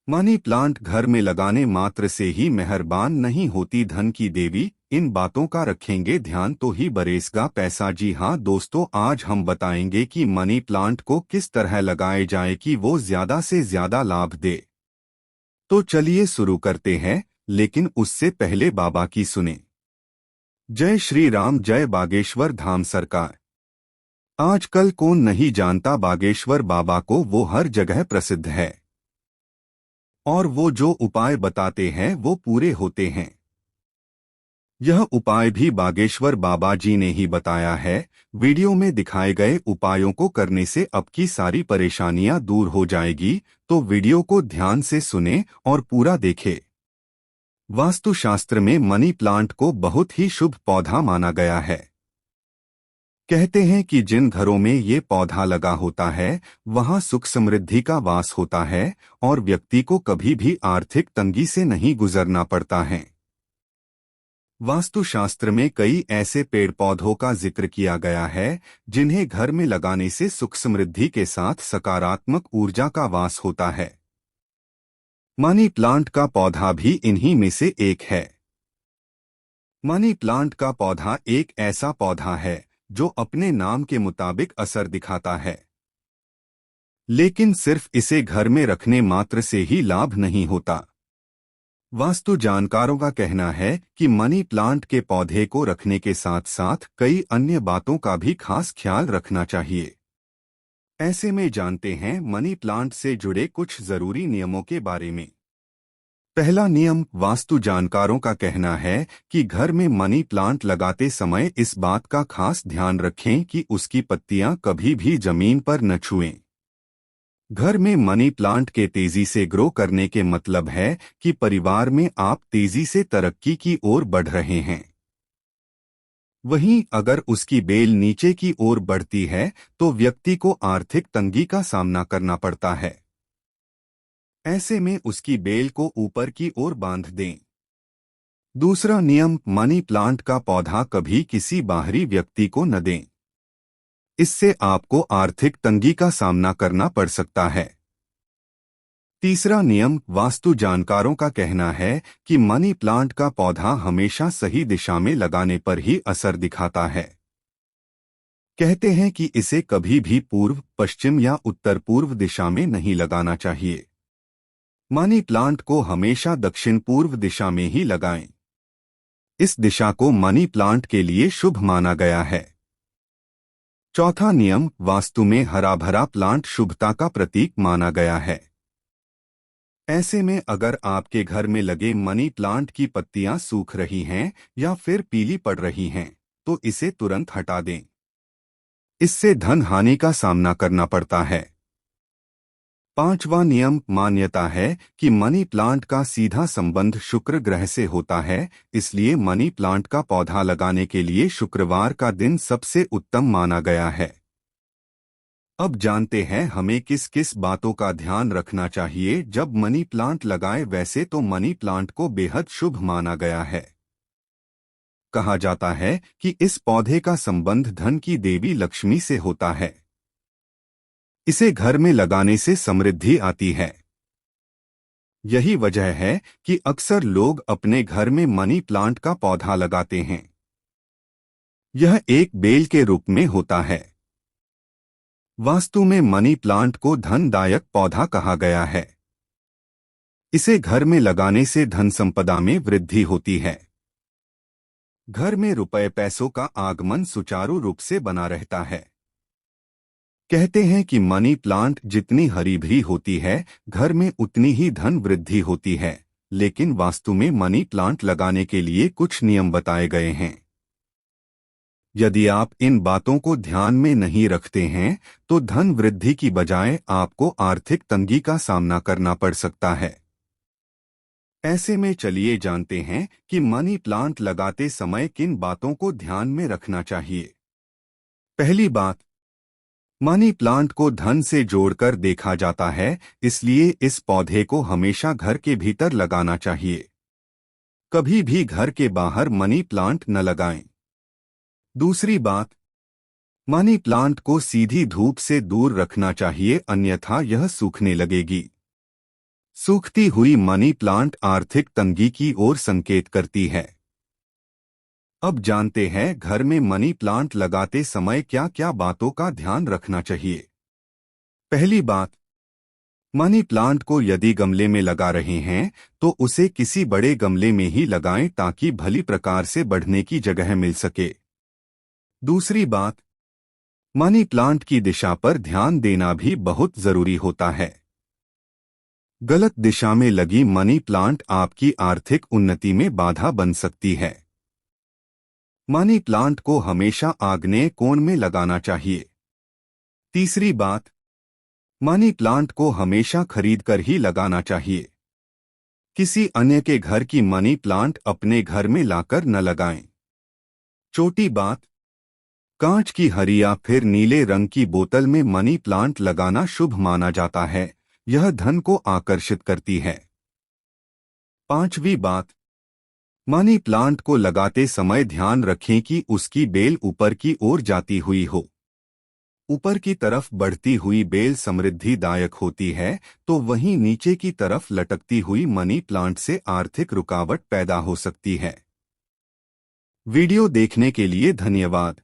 Money plant घर में लगाने मात्र से ही मेहरबान नहीं होती धन की देवी। इन बातों का रखेंगे ध्यान तो ही बरसेगा पैसा। जी हाँ दोस्तों, आज हम बताएंगे कि मनी प्लांट को किस तरह लगाए जाए कि वो ज्यादा से ज्यादा लाभ दे। तो चलिए शुरू करते हैं, लेकिन उससे पहले बाबा की सुने। जय श्री राम, जय बागेश्वर धाम सरकार। आजकल कौन नहीं जानता बागेश्वर बाबा को, वो हर जगह प्रसिद्ध है और वो जो उपाय बताते हैं वो पूरे होते हैं। यह उपाय भी बागेश्वर बाबा जी ने ही बताया है। वीडियो में दिखाए गए उपायों को करने से आपकी सारी परेशानियां दूर हो जाएगी, तो वीडियो को ध्यान से सुने और पूरा देखें। वास्तुशास्त्र में मनी प्लांट को बहुत ही शुभ पौधा माना गया है। कहते हैं कि जिन घरों में ये पौधा लगा होता है वहां सुख समृद्धि का वास होता है और व्यक्ति को कभी भी आर्थिक तंगी से नहीं गुजरना पड़ता है। वास्तुशास्त्र में कई ऐसे पेड़ पौधों का जिक्र किया गया है जिन्हें घर में लगाने से सुख समृद्धि के साथ सकारात्मक ऊर्जा का वास होता है। मनी प्लांट का पौधा भी इन्हीं में से एक है। मनी प्लांट का पौधा एक ऐसा पौधा है जो अपने नाम के मुताबिक असर दिखाता है, लेकिन सिर्फ इसे घर में रखने मात्र से ही लाभ नहीं होता। वास्तु जानकारों का कहना है कि मनी प्लांट के पौधे को रखने के साथ साथ कई अन्य बातों का भी खास ख्याल रखना चाहिए। ऐसे में जानते हैं मनी प्लांट से जुड़े कुछ जरूरी नियमों के बारे में। पहला नियम, वास्तु जानकारों का कहना है कि घर में मनी प्लांट लगाते समय इस बात का खास ध्यान रखें कि उसकी पत्तियां कभी भी जमीन पर न छुएं। घर में मनी प्लांट के तेजी से ग्रो करने के मतलब है कि परिवार में आप तेजी से तरक्की की ओर बढ़ रहे हैं। वहीं अगर उसकी बेल नीचे की ओर बढ़ती है तो व्यक्ति को आर्थिक तंगी का सामना करना पड़ता है। ऐसे में उसकी बेल को ऊपर की ओर बांध दें। दूसरा नियम, मनी प्लांट का पौधा कभी किसी बाहरी व्यक्ति को न दें। इससे आपको आर्थिक तंगी का सामना करना पड़ सकता है। तीसरा नियम, वास्तु जानकारों का कहना है कि मनी प्लांट का पौधा हमेशा सही दिशा में लगाने पर ही असर दिखाता है। कहते हैं कि इसे कभी भी पूर्व, पश्चिम या उत्तर पूर्व दिशा में नहीं लगाना चाहिए। मनी प्लांट को हमेशा दक्षिण पूर्व दिशा में ही लगाएं। इस दिशा को मनी प्लांट के लिए शुभ माना गया है। चौथा नियम, वास्तु में हरा भरा प्लांट शुभता का प्रतीक माना गया है। ऐसे में अगर आपके घर में लगे मनी प्लांट की पत्तियां सूख रही हैं या फिर पीली पड़ रही हैं, तो इसे तुरंत हटा दें। इससे धन हानि का सामना करना पड़ता है। पांचवा नियम, मान्यता है कि मनी प्लांट का सीधा संबंध शुक्र ग्रह से होता है, इसलिए मनी प्लांट का पौधा लगाने के लिए शुक्रवार का दिन सबसे उत्तम माना गया है। अब जानते हैं हमें किस किस बातों का ध्यान रखना चाहिए जब मनी प्लांट लगाएं। वैसे तो मनी प्लांट को बेहद शुभ माना गया है। कहा जाता है कि इस पौधे का संबंध धन की देवी लक्ष्मी से होता है। इसे घर में लगाने से समृद्धि आती है। यही वजह है कि अक्सर लोग अपने घर में मनी प्लांट का पौधा लगाते हैं। यह एक बेल के रूप में होता है। वास्तु में मनी प्लांट को धनदायक पौधा कहा गया है। इसे घर में लगाने से धन संपदा में वृद्धि होती है। घर में रुपए पैसों का आगमन सुचारू रूप से बना रहता है। कहते हैं कि मनी प्लांट जितनी हरी भरी होती है घर में उतनी ही धन वृद्धि होती है, लेकिन वास्तु में मनी प्लांट लगाने के लिए कुछ नियम बताए गए हैं। यदि आप इन बातों को ध्यान में नहीं रखते हैं तो धन वृद्धि की बजाय आपको आर्थिक तंगी का सामना करना पड़ सकता है। ऐसे में चलिए जानते हैं कि मनी प्लांट लगाते समय किन बातों को ध्यान में रखना चाहिए। पहली बात, मनी प्लांट को धन से जोड़कर देखा जाता है, इसलिए इस पौधे को हमेशा घर के भीतर लगाना चाहिए। कभी भी घर के बाहर मनी प्लांट न लगाएं। दूसरी बात, मनी प्लांट को सीधी धूप से दूर रखना चाहिए, अन्यथा यह सूखने लगेगी। सूखती हुई मनी प्लांट आर्थिक तंगी की ओर संकेत करती है। अब जानते हैं घर में मनी प्लांट लगाते समय क्या क्या बातों का ध्यान रखना चाहिए। पहली बात, मनी प्लांट को यदि गमले में लगा रहे हैं तो उसे किसी बड़े गमले में ही लगाएं ताकि भली प्रकार से बढ़ने की जगह मिल सके। दूसरी बात, मनी प्लांट की दिशा पर ध्यान देना भी बहुत जरूरी होता है। गलत दिशा में लगी मनी प्लांट आपकी आर्थिक उन्नति में बाधा बन सकती है। मनी प्लांट को हमेशा आग्नेय कोण में लगाना चाहिए। तीसरी बात, मनी प्लांट को हमेशा खरीदकर ही लगाना चाहिए। किसी अन्य के घर की मनी प्लांट अपने घर में लाकर न लगाएं। चौथी बात, कांच की हरी या फिर नीले रंग की बोतल में मनी प्लांट लगाना शुभ माना जाता है, यह धन को आकर्षित करती है। पांचवी बात, मनी प्लांट को लगाते समय ध्यान रखें कि उसकी बेल ऊपर की ओर जाती हुई हो। ऊपर की तरफ बढ़ती हुई बेल समृद्धिदायक होती है, तो वहीं नीचे की तरफ लटकती हुई मनी प्लांट से आर्थिक रुकावट पैदा हो सकती है। वीडियो देखने के लिए धन्यवाद।